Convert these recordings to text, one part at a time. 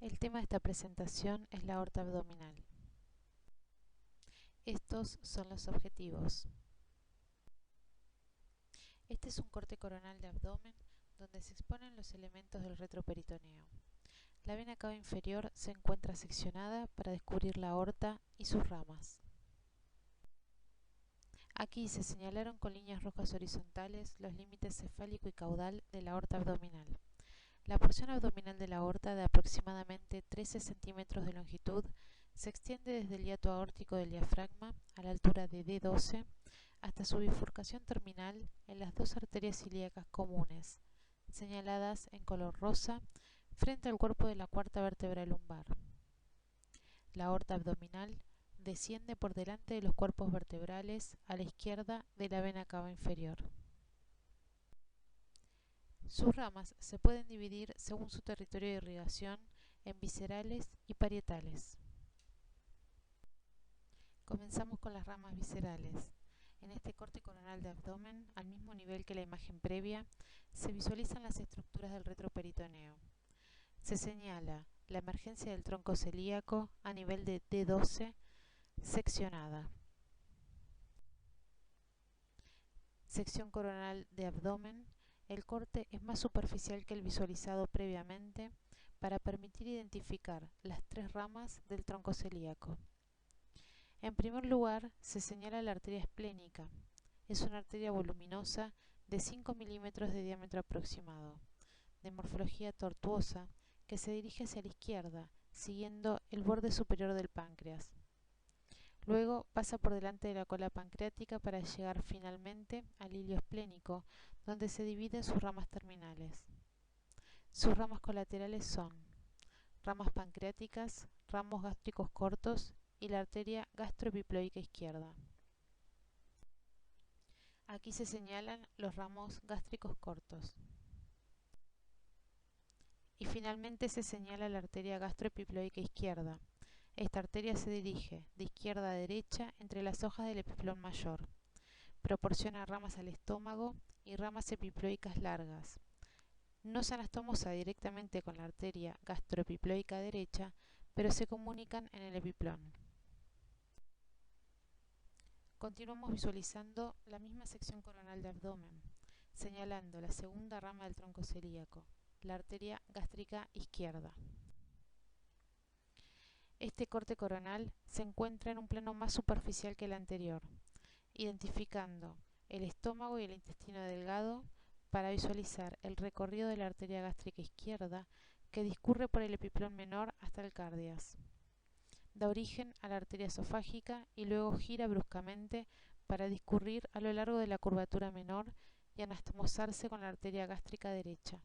El tema de esta presentación es la aorta abdominal. Estos son los objetivos. Este es un corte coronal de abdomen donde se exponen los elementos del retroperitoneo. La vena cava inferior se encuentra seccionada para descubrir la aorta y sus ramas. Aquí se señalaron con líneas rojas horizontales los límites cefálico y caudal de la aorta abdominal. La porción abdominal de la aorta, de aproximadamente 13 centímetros de longitud, se extiende desde el hiato aórtico del diafragma a la altura de D12 hasta su bifurcación terminal en las dos arterias ilíacas comunes, señaladas en color rosa, frente al cuerpo de la cuarta vértebra lumbar. La aorta abdominal desciende por delante de los cuerpos vertebrales a la izquierda de la vena cava inferior. Sus ramas se pueden dividir según su territorio de irrigación en viscerales y parietales. Comenzamos con las ramas viscerales. En este corte coronal de abdomen, al mismo nivel que la imagen previa, se visualizan las estructuras del retroperitoneo. Se señala la emergencia del tronco celíaco a nivel de D12 seccionada. Sección coronal de abdomen. El corte es más superficial que el visualizado previamente para permitir identificar las tres ramas del tronco celíaco. En primer lugar, se señala la arteria esplénica. Es una arteria voluminosa de 5 milímetros de diámetro aproximado, de morfología tortuosa, que se dirige hacia la izquierda, siguiendo el borde superior del páncreas. Luego pasa por delante de la cola pancreática para llegar finalmente al hilio esplénico, donde se dividen sus ramas terminales. Sus ramas colaterales son ramas pancreáticas, ramos gástricos cortos y la arteria gastroepiploica izquierda. Aquí se señalan los ramos gástricos cortos. Y finalmente se señala la arteria gastroepiploica izquierda. Esta arteria se dirige de izquierda a derecha entre las hojas del epiplón mayor. Proporciona ramas al estómago y ramas epiploicas largas. No se anastomosa directamente con la arteria gastroepiploica derecha, pero se comunican en el epiplón. Continuamos visualizando la misma sección coronal de abdomen, señalando la segunda rama del tronco celíaco, la arteria gástrica izquierda. Este corte coronal se encuentra en un plano más superficial que el anterior, identificando el estómago y el intestino delgado para visualizar el recorrido de la arteria gástrica izquierda que discurre por el epiplón menor hasta el cardias. Da origen a la arteria esofágica y luego gira bruscamente para discurrir a lo largo de la curvatura menor y anastomosarse con la arteria gástrica derecha.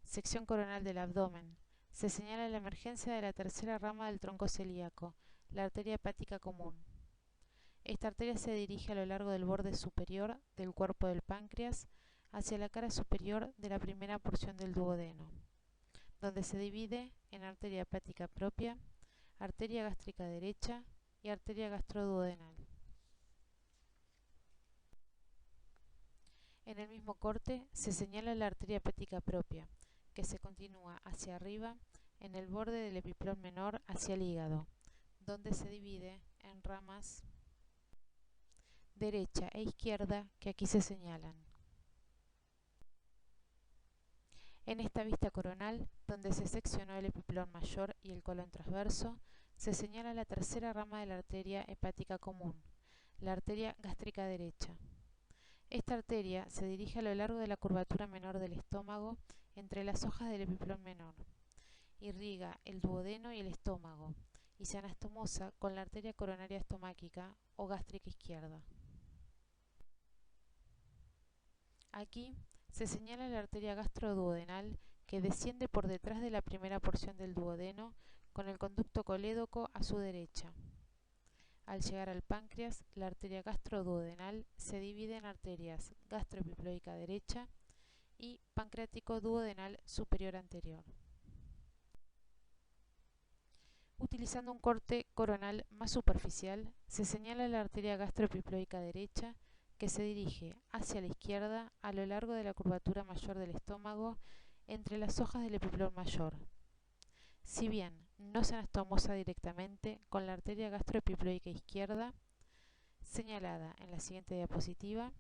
Sección coronal del abdomen. Se señala la emergencia de la tercera rama del tronco celíaco, la arteria hepática común. Esta arteria se dirige a lo largo del borde superior del cuerpo del páncreas hacia la cara superior de la primera porción del duodeno, donde se divide en arteria hepática propia, arteria gástrica derecha y arteria gastroduodenal. En el mismo corte se señala la arteria hepática propia, que se continúa hacia arriba en el borde del epiplón menor hacia el hígado, donde se divide en ramas derecha e izquierda que aquí se señalan. En esta vista coronal, donde se seccionó el epiplón mayor y el colon transverso, se señala la tercera rama de la arteria hepática común, la arteria gástrica derecha. Esta arteria se dirige a lo largo de la curvatura menor del estómago entre las hojas del epiplón menor. Irriga el duodeno y el estómago y se anastomosa con la arteria coronaria estomáquica o gástrica izquierda. Aquí se señala la arteria gastroduodenal que desciende por detrás de la primera porción del duodeno con el conducto colédoco a su derecha. Al llegar al páncreas, la arteria gastroduodenal se divide en arterias gastroepiploica derecha y pancreático duodenal superior anterior. Utilizando un corte coronal más superficial, se señala la arteria gastroepiploica derecha que se dirige hacia la izquierda a lo largo de la curvatura mayor del estómago entre las hojas del epiplón mayor. Si bien no se anastomosa directamente con la arteria gastroepiploica izquierda, señalada en la siguiente diapositiva,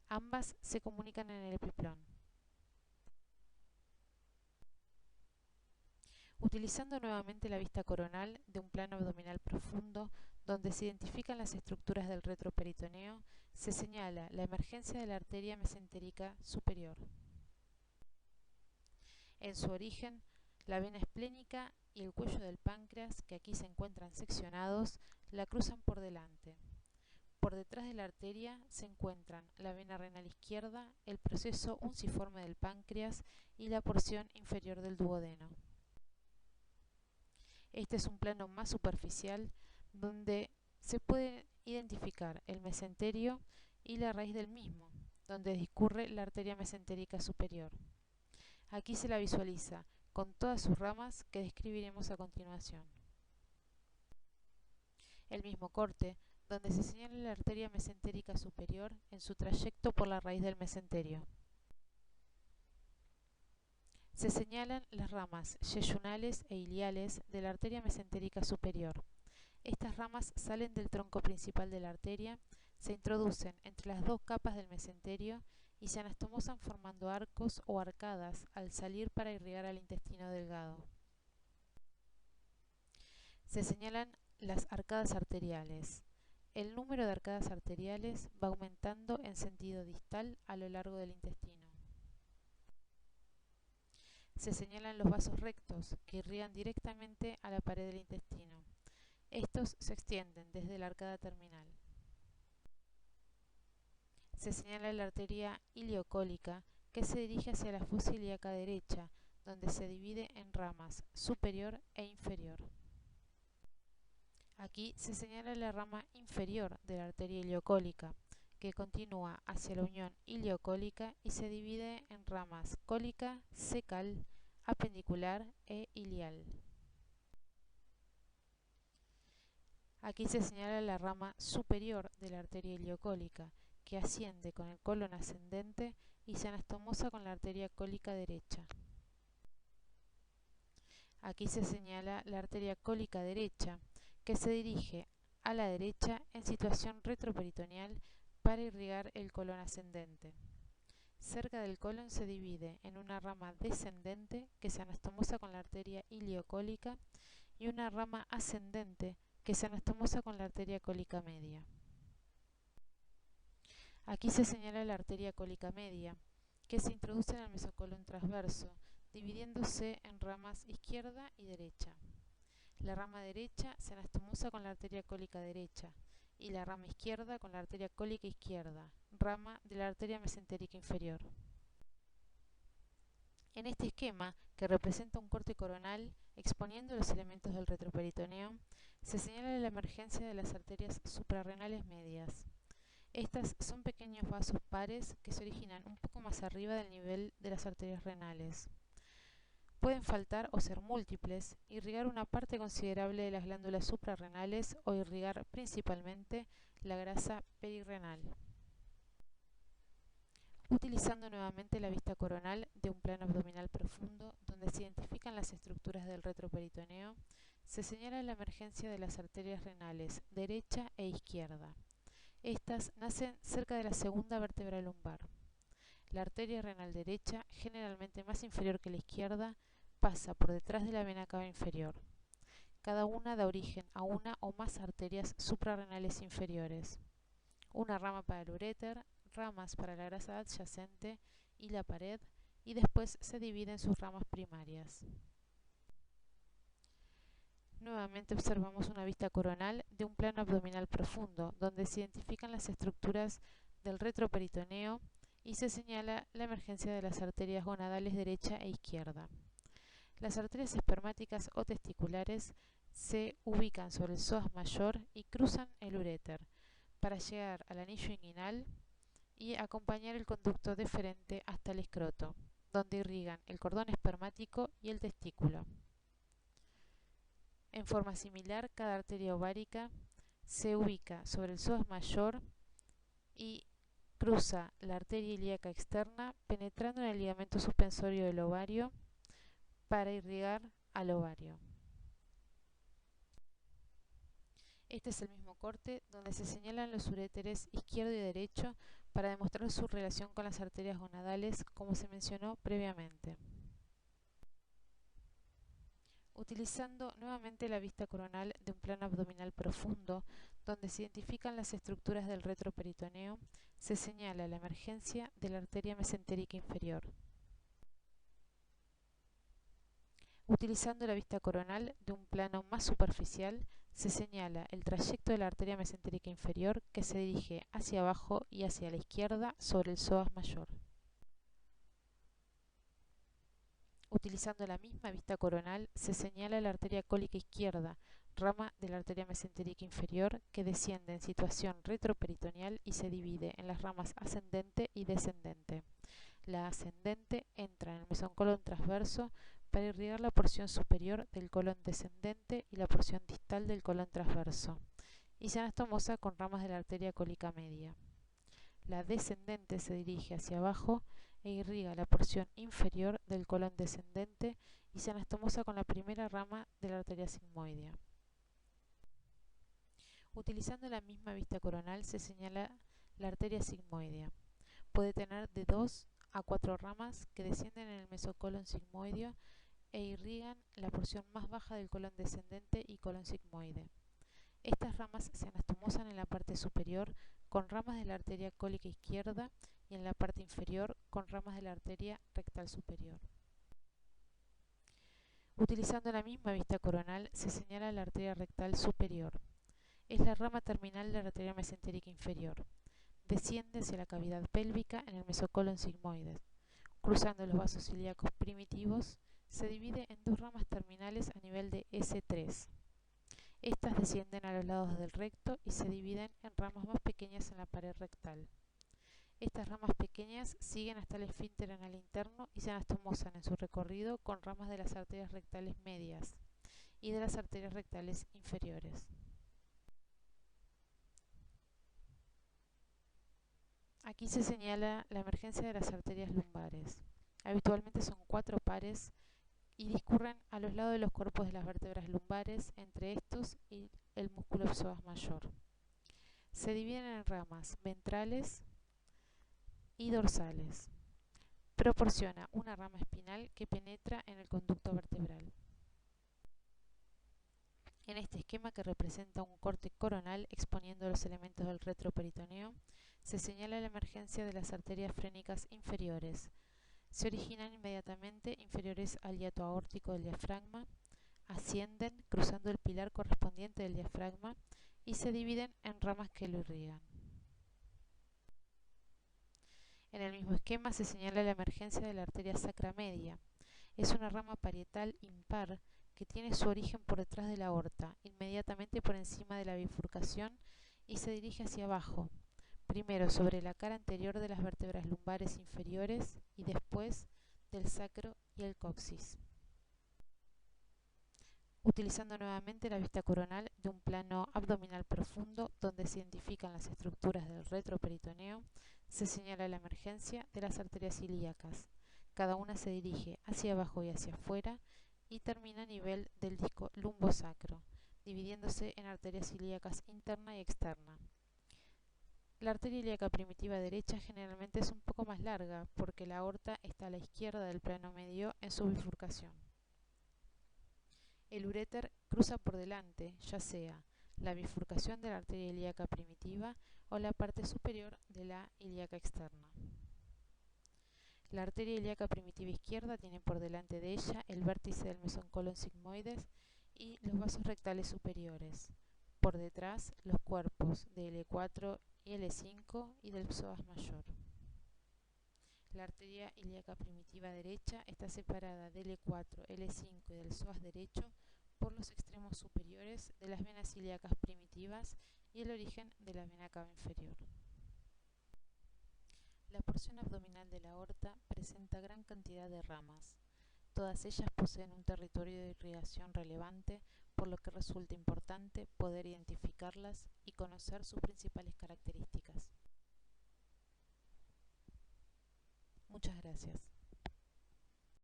ambas se comunican en el epiplón. Utilizando nuevamente la vista coronal de un plano abdominal profundo, donde se identifican las estructuras del retroperitoneo, se señala la emergencia de la arteria mesentérica superior. En su origen, la vena esplénica y el cuello del páncreas, que aquí se encuentran seccionados, la cruzan por delante. Por detrás de la arteria se encuentran la vena renal izquierda, el proceso unciforme del páncreas y la porción inferior del duodeno. Este es un plano más superficial donde se puede identificar el mesenterio y la raíz del mismo, donde discurre la arteria mesentérica superior. Aquí se la visualiza con todas sus ramas que describiremos a continuación. El mismo corte, donde se señala la arteria mesentérica superior en su trayecto por la raíz del mesenterio. Se señalan las ramas yeyunales e iliales de la arteria mesentérica superior. Estas ramas salen del tronco principal de la arteria, se introducen entre las dos capas del mesenterio y se anastomosan formando arcos o arcadas al salir para irrigar al intestino delgado. Se señalan las arcadas arteriales. El número de arcadas arteriales va aumentando en sentido distal a lo largo del intestino. Se señalan los vasos rectos, que irrigan directamente a la pared del intestino. Estos se extienden desde la arcada terminal. Se señala la arteria iliocólica, que se dirige hacia la fosa ilíaca derecha, donde se divide en ramas superior e inferior. Aquí se señala la rama inferior de la arteria iliocólica, que continúa hacia la unión iliocólica y se divide en ramas cólica, cecal, apendicular e ilial. Aquí se señala la rama superior de la arteria iliocólica, que asciende con el colon ascendente y se anastomosa con la arteria cólica derecha. Aquí se señala la arteria cólica derecha, que se dirige a la derecha en situación retroperitoneal para irrigar el colon ascendente. Cerca del colon se divide en una rama descendente que se anastomosa con la arteria iliocólica y una rama ascendente que se anastomosa con la arteria cólica media. Aquí se señala la arteria cólica media, que se introduce en el mesocolon transverso, dividiéndose en ramas izquierda y derecha. La rama derecha se anastomosa con la arteria cólica derecha y la rama izquierda con la arteria cólica izquierda, rama de la arteria mesentérica inferior. En este esquema, que representa un corte coronal exponiendo los elementos del retroperitoneo, se señala la emergencia de las arterias suprarrenales medias. Estas son pequeños vasos pares que se originan un poco más arriba del nivel de las arterias renales. Pueden faltar o ser múltiples, irrigar una parte considerable de las glándulas suprarrenales o irrigar principalmente la grasa perirrenal. Utilizando nuevamente la vista coronal de un plano abdominal profundo, donde se identifican las estructuras del retroperitoneo, se señala la emergencia de las arterias renales derecha e izquierda. Estas nacen cerca de la segunda vértebra lumbar. La arteria renal derecha, generalmente más inferior que la izquierda, pasa por detrás de la vena cava inferior. Cada una da origen a una o más arterias suprarrenales inferiores. Una rama para el uréter, ramas para la grasa adyacente y la pared, y después se divide en sus ramas primarias. Nuevamente observamos una vista coronal de un plano abdominal profundo, donde se identifican las estructuras del retroperitoneo y se señala la emergencia de las arterias gonadales derecha e izquierda. Las arterias espermáticas o testiculares se ubican sobre el psoas mayor y cruzan el uréter para llegar al anillo inguinal y acompañar el conducto deferente hasta el escroto, donde irrigan el cordón espermático y el testículo. En forma similar, cada arteria ovárica se ubica sobre el psoas mayor y cruza la arteria ilíaca externa penetrando en el ligamento suspensorio del ovario para irrigar al ovario. Este es el mismo corte donde se señalan los uréteres izquierdo y derecho para demostrar su relación con las arterias gonadales, como se mencionó previamente. Utilizando nuevamente la vista coronal de un plano abdominal profundo, donde se identifican las estructuras del retroperitoneo, se señala la emergencia de la arteria mesentérica inferior. Utilizando la vista coronal de un plano más superficial, se señala el trayecto de la arteria mesentérica inferior que se dirige hacia abajo y hacia la izquierda sobre el psoas mayor. Utilizando la misma vista coronal, se señala la arteria cólica izquierda, rama de la arteria mesentérica inferior, que desciende en situación retroperitoneal y se divide en las ramas ascendente y descendente. La ascendente entra en el mesocolon transverso para irrigar la porción superior del colon descendente y la porción distal del colon transverso, y se anastomosa con ramas de la arteria cólica media. La descendente se dirige hacia abajo e irriga la porción inferior del colon descendente y se anastomosa con la primera rama de la arteria sigmoidea. Utilizando la misma vista coronal se señala la arteria sigmoidea. Puede tener de 2 a 4 ramas que descienden en el mesocolon sigmoideo e irrigan la porción más baja del colon descendente y colon sigmoide. Estas ramas se anastomosan en la parte superior con ramas de la arteria cólica izquierda y en la parte inferior con ramas de la arteria rectal superior. Utilizando la misma vista coronal se señala la arteria rectal superior. Es la rama terminal de la arteria mesentérica inferior. Desciende hacia la cavidad pélvica en el mesocolon sigmoide. Cruzando los vasos ilíacos primitivos, se divide en dos ramas terminales a nivel de S3. Estas descienden a los lados del recto y se dividen en ramas más pequeñas en la pared rectal. Estas ramas pequeñas siguen hasta el esfínter anal interno y se anastomosan en su recorrido con ramas de las arterias rectales medias y de las arterias rectales inferiores. Aquí se señala la emergencia de las arterias lumbares. Habitualmente son 4 pares y discurren a los lados de los cuerpos de las vértebras lumbares, entre estos y el músculo psoas mayor. Se dividen en ramas ventrales y dorsales. Proporciona una rama espinal que penetra en el conducto vertebral. En este esquema, que representa un corte coronal exponiendo los elementos del retroperitoneo, se señala la emergencia de las arterias frénicas inferiores. Se originan inmediatamente inferiores al hiato aórtico del diafragma, ascienden cruzando el pilar correspondiente del diafragma y se dividen en ramas que lo irrigan. En el mismo esquema se señala la emergencia de la arteria sacra media. Es una rama parietal impar que tiene su origen por detrás de la aorta, inmediatamente por encima de la bifurcación, y se dirige hacia abajo, primero sobre la cara anterior de las vértebras lumbares inferiores y después del sacro y el coxis. Utilizando nuevamente la vista coronal de un plano abdominal profundo donde se identifican las estructuras del retroperitoneo, se señala la emergencia de las arterias ilíacas. Cada una se dirige hacia abajo y hacia afuera y termina a nivel del disco lumbosacro, dividiéndose en arterias ilíacas interna y externa. La arteria ilíaca primitiva derecha generalmente es un poco más larga porque la aorta está a la izquierda del plano medio en su bifurcación. El uréter cruza por delante, ya sea la bifurcación de la arteria ilíaca primitiva o la parte superior de la ilíaca externa. La arteria ilíaca primitiva izquierda tiene por delante de ella el vértice del mesocolon sigmoides y los vasos rectales superiores. Por detrás, los cuerpos de L4 y L5 y del psoas mayor. La arteria ilíaca primitiva derecha está separada de L4, L5 y del psoas derecho por los extremos superiores de las venas ilíacas primitivas y el origen de la vena cava inferior. La porción abdominal de la aorta presenta gran cantidad de ramas. Todas ellas poseen un territorio de irrigación relevante, por lo que resulta importante poder identificarlas y conocer sus principales características. Muchas gracias.